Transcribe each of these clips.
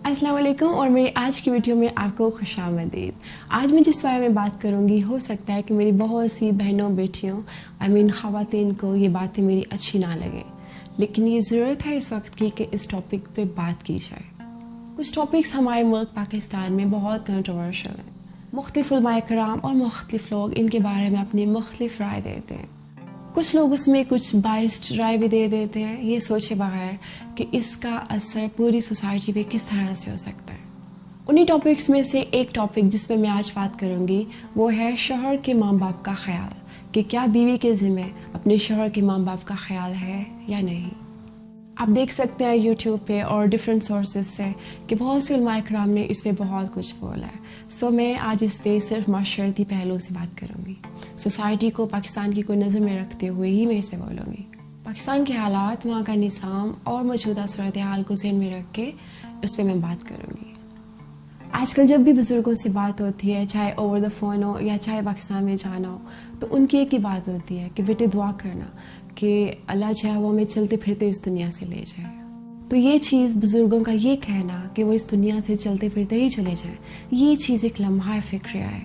अस्सलाम वालेकुम और मेरी आज की वीडियो में आपको खुशामदीद। आज मैं जिस बारे में बात करूंगी हो सकता है कि मेरी बहुत सी बहनों बेटियों ख़वातीन को ये बातें मेरी अच्छी ना लगे, लेकिन ये ज़रूरत है इस वक्त की कि इस टॉपिक पे बात की जाए। कुछ टॉपिक्स हमारे मुल्क पाकिस्तान में बहुत कंट्रोवर्शियल हैं। मुख्तलिफ उलमाए कराम और मुख्तलिफ लोग इनके बारे में अपनी मुख्तलिफ राय देते हैं। कुछ लोग उसमें कुछ बाइस्ड राय भी दे देते हैं, ये सोचे बगैर कि इसका असर पूरी सोसाइटी पे किस तरह से हो सकता है। उन्हीं टॉपिक्स में से एक टॉपिक जिस पे मैं आज बात करूँगी वो है शौहर के माँ बाप का ख्याल, कि क्या बीवी के ज़िम्मे अपने शौहर के माँ बाप का ख्याल है या नहीं। आप देख सकते हैं यूट्यूब पे और डिफरेंट सोर्सेज से कि बहुत से उलमाए कराम ने इस पे बहुत कुछ बोला है। सो मैं आज इस पे सिर्फ माशरती पहलू से बात करूँगी। सोसाइटी को पाकिस्तान की कोई नज़र में रखते हुए ही मैं इस पे बोलूँगी। पाकिस्तान के हालात, वहाँ का निज़ाम और मौजूदा सूरत हाल को ज़हन में रख के उस पर मैं बात करूँगी। आजकल जब भी बुज़ुर्गों से बात होती है, चाहे ओवर द फ़ोन हो या चाहे पाकिस्तान में जाना हो, तो उनकी एक ही बात होती है कि बेटे दुआ करना कि अल्लाह चाहे वो हमें चलते फिरते इस दुनिया से ले जाए। तो ये चीज़ बुज़ुर्गों का ये कहना कि वो इस दुनिया से चलते फिरते ही चले जाएं, ये चीज़ एक लम्हा फ़िक्रिया है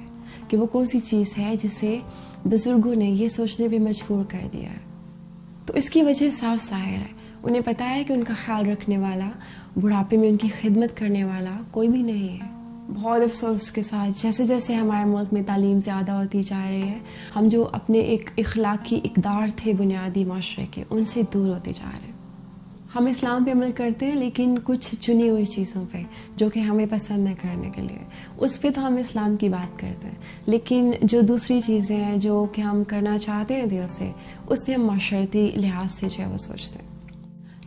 कि वो कौन सी चीज़ है जिसे बुज़ुर्गों ने ये सोचने पे मजबूर कर दिया है। तो इसकी वजह साफ ज़ाहिर है, उन्हें पता है कि उनका ख्याल रखने वाला, बुढ़ापे में उनकी खिदमत करने वाला कोई भी नहीं है। बहुत अफसोस के साथ जैसे जैसे हमारे मुल्क में तालीम ज़्यादा होती जा रही है, हम जो अपने एक इखलाकी इक़दार थे बुनियादी माशरे के, उनसे दूर होते जा रहे हैं। हम इस्लाम पे अमल करते हैं, लेकिन कुछ चुनी हुई चीज़ों पे जो कि हमें पसंद है करने के लिए, उस पे तो हम इस्लाम की बात करते हैं, लेकिन जो दूसरी चीज़ें हैं जो कि हम करना चाहते हैं दिल से, उस पर हम माशरती लिहाज से जो है वो सोचते हैं।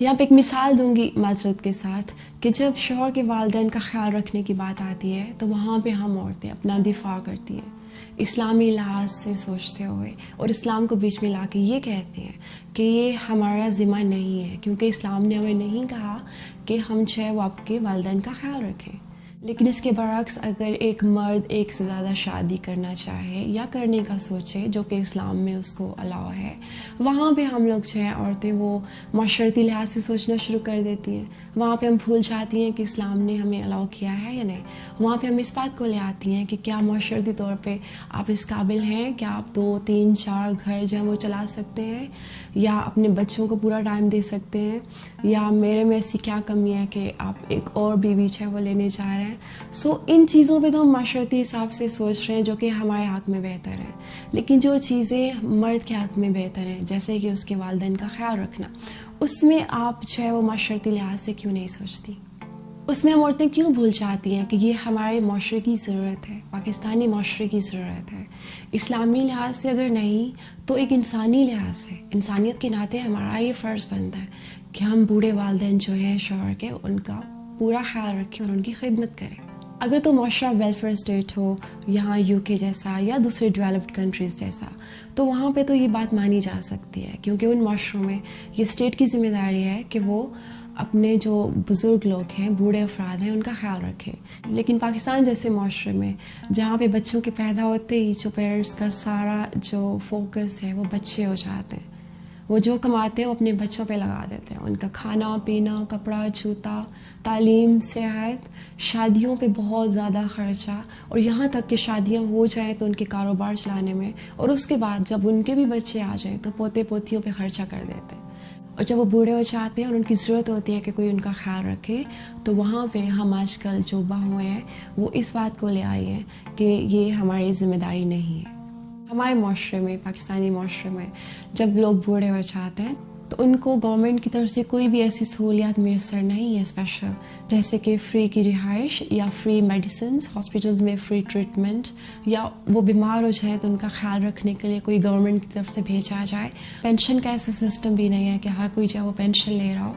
यहाँ पे एक मिसाल दूंगी माजरत के साथ कि जब शौहर के वालिदैन का ख्याल रखने की बात आती है तो वहाँ पे हम औरतें अपना दिफा करती हैं इस्लामी लिहाज से सोचते हुए, और इस्लाम को बीच में ला के ये कहती हैं कि ये हमारा ज़िम्मा नहीं है, क्योंकि इस्लाम ने हमें नहीं कहा कि हम चाहे वो आपके वालिदैन का ख्याल रखें। लेकिन इसके बरक्स अगर एक मर्द एक से ज़्यादा शादी करना चाहे या करने का सोचे, जो कि इस्लाम में उसको अलाउ है, वहाँ पे हम लोग जो है औरतें वो माशरती लिहाज से सोचना शुरू कर देती हैं। वहाँ पे हम भूल जाती हैं कि इस्लाम ने हमें अलाउ किया है या नहीं। वहाँ पे हम इस बात को ले आती हैं कि क्या माशरती तौर पे आप इस काबिल हैं कि आप 2, 3, 4 घर जो है वो चला सकते हैं, या अपने बच्चों को पूरा टाइम दे सकते हैं, या मेरे में ऐसी क्या कमी है कि आप एक और बीवी जो है वो लेने जा रहे हैं। सो इन चीज़ों पे तो हम माशरती हिसाब से सोच रहे हैं जो कि हमारे हक़ में बेहतर है, लेकिन जो चीज़ें मर्द के हक़ में बेहतर हैं, जैसे कि उसके वालिदैन का ख्याल रखना, उसमें आप जो है वो माशरती लिहाज से क्यों नहीं सोचती? उसमें हम औरतें क्यों भूल जाती हैं कि ये हमारे माशरे की ज़रूरत है, पाकिस्तानी माशरे की ज़रूरत है। इस्लामी लिहाज से अगर नहीं तो एक इंसानी लिहाज से, इंसानियत के नाते हमारा ये फ़र्ज़ बनता है कि हम बूढ़े वालिदैन जो हैं शौहर के, उनका पूरा ख्याल रखें और उनकी खिदमत करें। अगर तो माशरा वेलफेयर स्टेट हो, यहाँ यूके जैसा या दूसरे डेवलप्ड कंट्रीज़ जैसा, तो वहाँ पे तो ये बात मानी जा सकती है, क्योंकि उन माशरों में ये स्टेट की जिम्मेदारी है कि वो अपने जो बुज़ुर्ग लोग हैं, बूढ़े अफराद हैं, उनका ख्याल रखें। लेकिन पाकिस्तान जैसे माशरे में जहाँ पे बच्चों के पैदा होते ही जो पेरेंट्स का सारा जो फोकस है वो बच्चे हो जाते हैं, वो जो कमाते हैं वो अपने बच्चों पे लगा देते हैं। उनका खाना पीना, कपड़ा, जूता, तालीम, सेहत, शादियों पे बहुत ज़्यादा ख़र्चा, और यहाँ तक कि शादियाँ हो जाएं तो उनके कारोबार चलाने में, और उसके बाद जब उनके भी बच्चे आ जाएं तो पोते पोतियों पे ख़र्चा कर देते हैं। और जब वो बूढ़े हो जाते हैं और उनकी ज़रूरत होती है कि कोई उनका ख्याल रखे, तो वहाँ पे हम आजकल जो बहुएँ हैं वो इस बात को ले आई हैं कि ये हमारी ज़िम्मेदारी नहीं है। हमारे माशरे में, पाकिस्तानी माशरे में जब लोग बूढ़े हो जाते हैं तो उनको गवर्नमेंट की तरफ से कोई भी ऐसी सहूलियात मैसर नहीं है स्पेशल, जैसे कि फ़्री की रिहाइश या फ़्री मेडिसिन्स, हॉस्पिटल्स में फ़्री ट्रीटमेंट, या वो बीमार हो जाए तो उनका ख्याल रखने के लिए कोई गवर्नमेंट की तरफ से भेजा जाए। पेंशन का ऐसा सिस्टम भी नहीं है कि हर कोई जो है वो पेंशन ले रहा हो।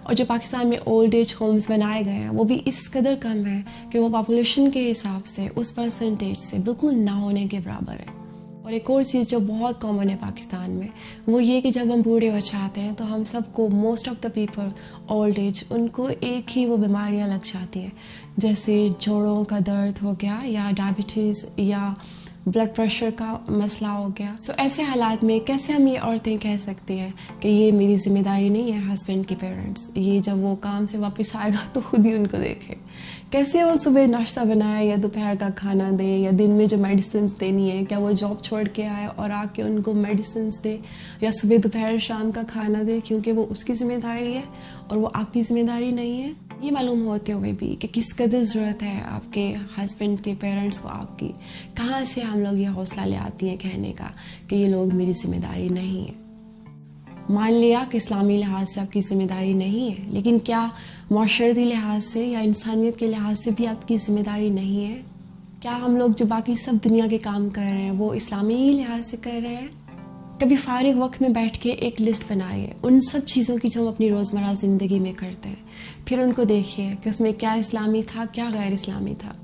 और जो पाकिस्तान में ओल्ड एज होम्स बनाए गए हैं वो भी इस कदर कम है कि वो पॉपुलेशन के हिसाब से उस परसेंटेज से बिल्कुल ना होने के बराबर है। और एक और चीज़ जो बहुत कॉमन है पाकिस्तान में, वो ये कि जब हम बूढ़े हो जाते हैं तो हम सबको, most of the people old age, उनको एक ही वो बीमारियां लग जाती हैं, जैसे जोड़ों का दर्द हो गया, या डायबिटीज़, या ब्लड प्रेशर का मसला हो गया। सो ऐसे हालात में कैसे हम ये औरतें कह सकती हैं कि ये मेरी जिम्मेदारी नहीं है हस्बैंड की पेरेंट्स, ये जब वो काम से वापस आएगा तो खुद ही उनको देखे। कैसे वो सुबह नाश्ता बनाए या दोपहर का खाना दे या दिन में जो मेडिसिन देनी है, क्या वो जॉब छोड़ के आए और आके उनको मेडिसिन दे या सुबह दोपहर शाम का खाना दे, क्योंकि वो उसकी जिम्मेदारी है और वो आपकी जिम्मेदारी नहीं है। ये मालूम होते हुए भी कि किस कदर ज़रूरत है आपके हस्बैंड के पेरेंट्स को आपकी, कहाँ से हम लोग ये हौसला ले आती हैं कहने का कि ये लोग मेरी जिम्मेदारी नहीं है। मान लिया कि इस्लामी लिहाज से आपकी ज़िम्मेदारी नहीं है, लेकिन क्या माशरती लिहाज से या इंसानियत के लिहाज से भी आपकी ज़िम्मेदारी नहीं है? क्या हम लोग जो बाकी सब दुनिया के काम कर रहे हैं वो इस्लामी लिहाज से कर रहे हैं? कभी फारिग वक्त में बैठ के एक लिस्ट बनाइए उन सब चीज़ों की जो हम अपनी रोज़मर्रा ज़िंदगी में करते हैं, फिर उनको देखिए कि उसमें क्या इस्लामी था, क्या गैर इस्लामी था।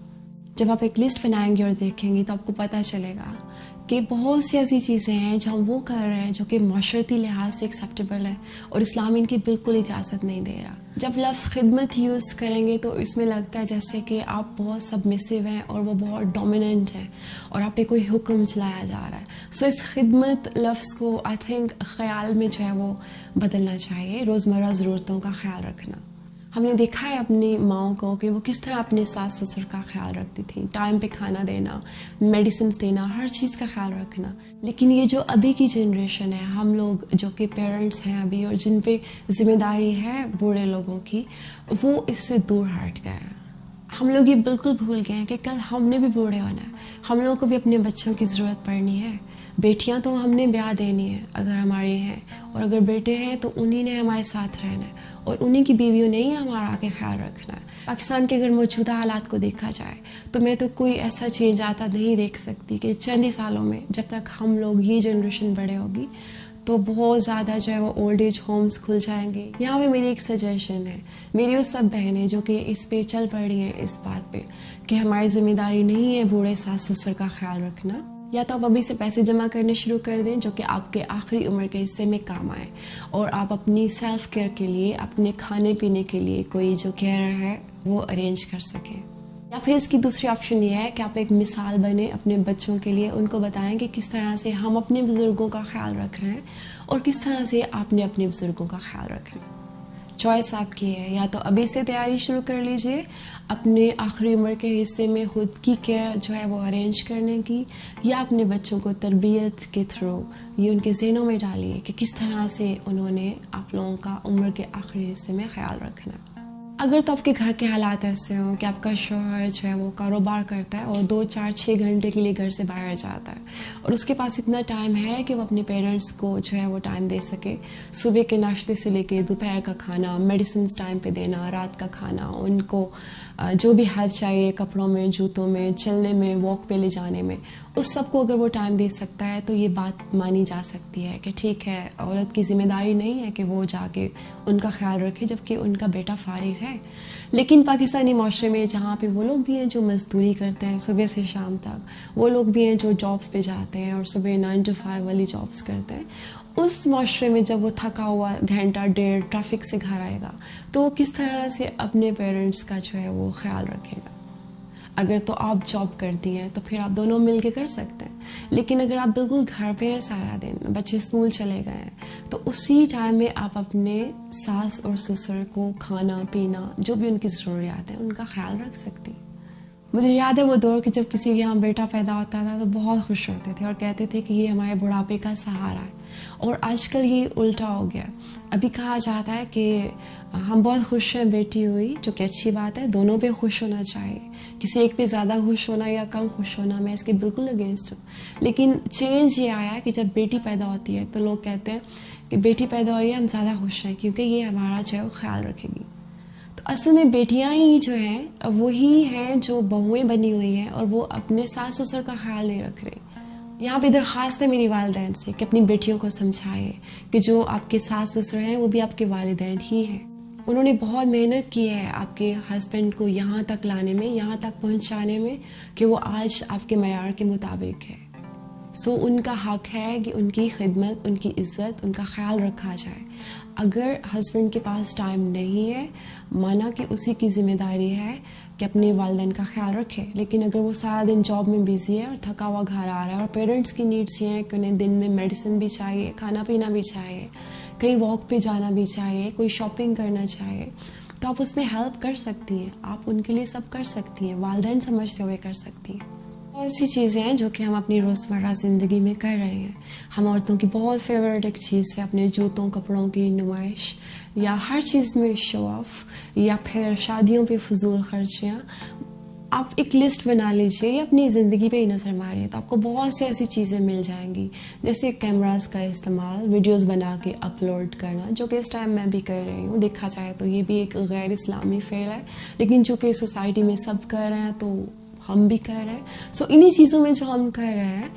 जब आप एक लिस्ट बनाएंगे और देखेंगे तो आपको पता चलेगा कि बहुत सी ऐसी चीज़ें हैं जो हम वो कर रहे हैं जो कि माशरती लिहाज से एक्सेप्टेबल है और इस्लाम इनकी बिल्कुल इजाज़त नहीं दे रहा। जब लफ्ज़ खिदमत यूज़ करेंगे तो इसमें लगता है जैसे कि आप बहुत सबमिसिव हैं और वो बहुत डोमिनेंट है और आप पे कोई हुक्म चलाया जा रहा है। सो इस खिदमत लफ्ज़ को आई थिंक ख़याल में जो है वो बदलना चाहिए, रोज़मर्रा ज़रूरतों का ख्याल रखना। हमने देखा है अपनी माओं को कि वो किस तरह अपने सास ससुर का ख्याल रखती थी, टाइम पे खाना देना, मेडिसिन देना, हर चीज़ का ख्याल रखना। लेकिन ये जो अभी की जनरेशन है, हम लोग जो कि पेरेंट्स हैं अभी और जिन पे जिम्मेदारी है बूढ़े लोगों की, वो इससे दूर हट गए हैं। हम लोग ये बिल्कुल भूल गए हैं कि कल हमने भी बूढ़े होना है, हम लोगों को भी अपने बच्चों की ज़रूरत पड़नी है। बेटियां तो हमने ब्याह देनी है अगर हमारी हैं, और अगर बेटे हैं तो उन्हीं ने हमारे साथ रहना है और उन्हीं की बीवियों ने ही हमारा आगे ख्याल रखना है। पाकिस्तान के अगर मौजूदा हालात को देखा जाए तो मैं तो कोई ऐसा चेंज आता नहीं देख सकती कि चंद ही सालों में, जब तक हम लोग ये जनरेशन बड़े होगी तो बहुत ज़्यादा जो है वो ओल्ड एज होम्स खुल जाएंगे। यहाँ पे मेरी एक सजेशन है, मेरी वो सब बहनें जो कि इस पे चल पड़ी हैं इस बात पे कि हमारी जिम्मेदारी नहीं है बूढ़े सास ससुर का ख्याल रखना, या तो आप अभी से पैसे जमा करने शुरू कर दें जो कि आपके आखिरी उम्र के हिस्से में काम आए और आप अपनी सेल्फ केयर के लिए, अपने खाने पीने के लिए कोई जो केयर है वो अरेंज कर सकें। या फिर इसकी दूसरी ऑप्शन ये है कि आप एक मिसाल बने अपने बच्चों के लिए, उनको बताएं कि किस तरह से हम अपने बुज़ुर्गों का ख्याल रख रहे हैं और किस तरह से आपने अपने बुज़ुर्गों का ख्याल रखना है। चॉइस आपकी है, या तो अभी से तैयारी शुरू कर लीजिए अपने आखिरी उम्र के हिस्से में खुद की केयर जो है वो अरेंज करने की, या अपने बच्चों को तरबियत के थ्रू ये उनके ज़हनों में डालिए कि किस तरह से उन्होंने आप लोगों का उम्र के आखिरी हिस्से में ख्याल रखना है। अगर तो आपके घर के हालात ऐसे हों कि आपका शौहर जो है वो कारोबार करता है और 2, 4, 6 घंटे के लिए घर से बाहर जाता है और उसके पास इतना टाइम है कि वो अपने पेरेंट्स को जो है वो टाइम दे सके, सुबह के नाश्ते से लेके दोपहर का खाना, मेडिसिन टाइम पे देना, रात का खाना, उनको जो भी हेल्प चाहिए कपड़ों में, जूतों में, चलने में, वॉक पे ले जाने में, उस सब को अगर वो टाइम दे सकता है तो ये बात मानी जा सकती है कि ठीक है, औरत की जिम्मेदारी नहीं है कि वो जाके उनका ख्याल रखे जबकि उनका बेटा फारिग है। लेकिन पाकिस्तानी माशरे में जहाँ पे वो लोग भी हैं जो मजदूरी करते हैं सुबह से शाम तक, वो लोग भी हैं जो जॉब्स पे जाते हैं और सुबह 9 to 5 वाली जॉब्स करते हैं, उस माशरे में जब वो थका हुआ घंटा डेढ़ ट्रैफिक से घर आएगा तो वो किस तरह से अपने पेरेंट्स का जो है वो ख्याल रखेगा। अगर तो आप जॉब करती हैं तो फिर आप दोनों मिल के कर सकते हैं, लेकिन अगर आप बिल्कुल घर पे हैं सारा दिन, बच्चे स्कूल चले गए हैं, तो उसी टाइम में आप अपने सास और ससुर को खाना पीना जो भी उनकी ज़रूरियात है उनका ख्याल रख सकती हैं। मुझे याद है वो दौर कि जब किसी के यहाँ बेटा पैदा होता था तो बहुत खुश होते थे और कहते थे कि ये हमारे बुढ़ापे का सहारा है, और आजकल ये उल्टा हो गया। अभी कहा जाता है कि हम बहुत खुश हैं बेटी हुई, जो कि अच्छी बात है, दोनों पे खुश होना चाहिए, किसी एक पे ज़्यादा खुश होना या कम खुश होना मैं इसके बिल्कुल अगेंस्ट हूँ। लेकिन चेंज ये आया कि जब बेटी पैदा होती है तो लोग कहते हैं कि बेटी पैदा हुई है हम ज़्यादा खुश हैं क्योंकि ये हमारा जो है वो ख्याल रखेगी। तो असल में बेटियां ही जो हैं वही हैं जो बहुएं बनी हुई हैं और वो अपने सास ससुर का ख्याल नहीं रख रही। यहाँ पे दरख्वास्त है मेरी वालिदैन से कि अपनी बेटियों को समझाए कि जो आपके सास ससुर हैं वो भी आपके वालिदैन ही हैं। उन्होंने बहुत मेहनत की है आपके हस्बैंड को यहाँ तक लाने में, यहाँ तक पहुँचाने में कि वो आज आपके मयार के मुताबिक है। सो उनका हक है कि उनकी खिदमत, उनकी इज़्ज़त, उनका ख्याल रखा जाए। अगर हस्बैंड के पास टाइम नहीं है, माना कि उसी की ज़िम्मेदारी है कि अपने वालिदैन का ख्याल रखे, लेकिन अगर वो सारा दिन जॉब में बिजी है और थका हुआ घर आ रहा है और पेरेंट्स की नीड्स ये हैं कि उन्हें दिन में मेडिसिन भी चाहिए, खाना पीना भी चाहिए, कहीं वॉक पे जाना भी चाहिए, कोई शॉपिंग करना चाहिए, तो आप उसमें हेल्प कर सकती हैं, आप उनके लिए सब कर सकती हैं, वालिदैन समझते हुए कर सकती हैं। बहुत सी चीज़ें हैं जो कि हम अपनी रोज़मर्रा ज़िंदगी में कर रहे हैं। हम औरतों की बहुत फेवरेट एक चीज़ है अपने जूतों कपड़ों की नुमाइश, या हर चीज़ में शो ऑफ, या फिर शादियों पे फजूल खर्चियाँ। आप एक लिस्ट बना लीजिए या अपनी ज़िंदगी पे ही नज़र मारिए तो आपको बहुत सी ऐसी चीज़ें मिल जाएंगी, जैसे कैमरास का इस्तेमाल, वीडियोस बना के अपलोड करना, जो कि इस टाइम मैं भी कर रही हूँ। देखा जाए तो ये भी एक गैर इस्लामी फेल है, लेकिन चूँकि सोसाइटी में सब कर रहे हैं तो हम भी कर रहे हैं। सो इन्हीं चीज़ों में जो हम कर रहे हैं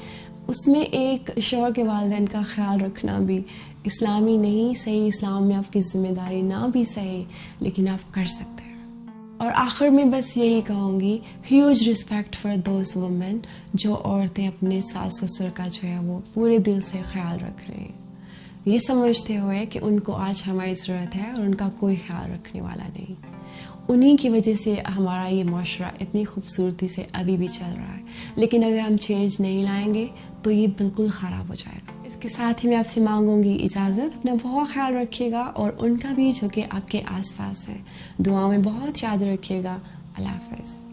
उसमें एक शौहर के वालिदैन का ख्याल रखना भी इस्लामी नहीं सही, इस्लाम में आपकी ज़िम्मेदारी ना भी सही, लेकिन आप कर सकते हैं। और आखिर में बस यही कहूँगी, huge respect for those women जो औरतें अपने सास ससुर का जो है वो पूरे दिल से ख्याल रख रही हैं, ये समझते हुए कि उनको आज हमारी ज़रूरत है और उनका कोई ख्याल रखने वाला नहीं। उन्हीं की वजह से हमारा ये माशरा इतनी खूबसूरती से अभी भी चल रहा है, लेकिन अगर हम चेंज नहीं लाएंगे तो ये बिल्कुल ख़राब हो जाएगा। इसके साथ ही मैं आपसे मांगूंगी इजाज़त, अपना बहुत ख्याल रखिएगा और उनका भी जो कि आपके आसपास है दुआ में बहुत याद रखिएगा। अल्लाह हाफ़िज़।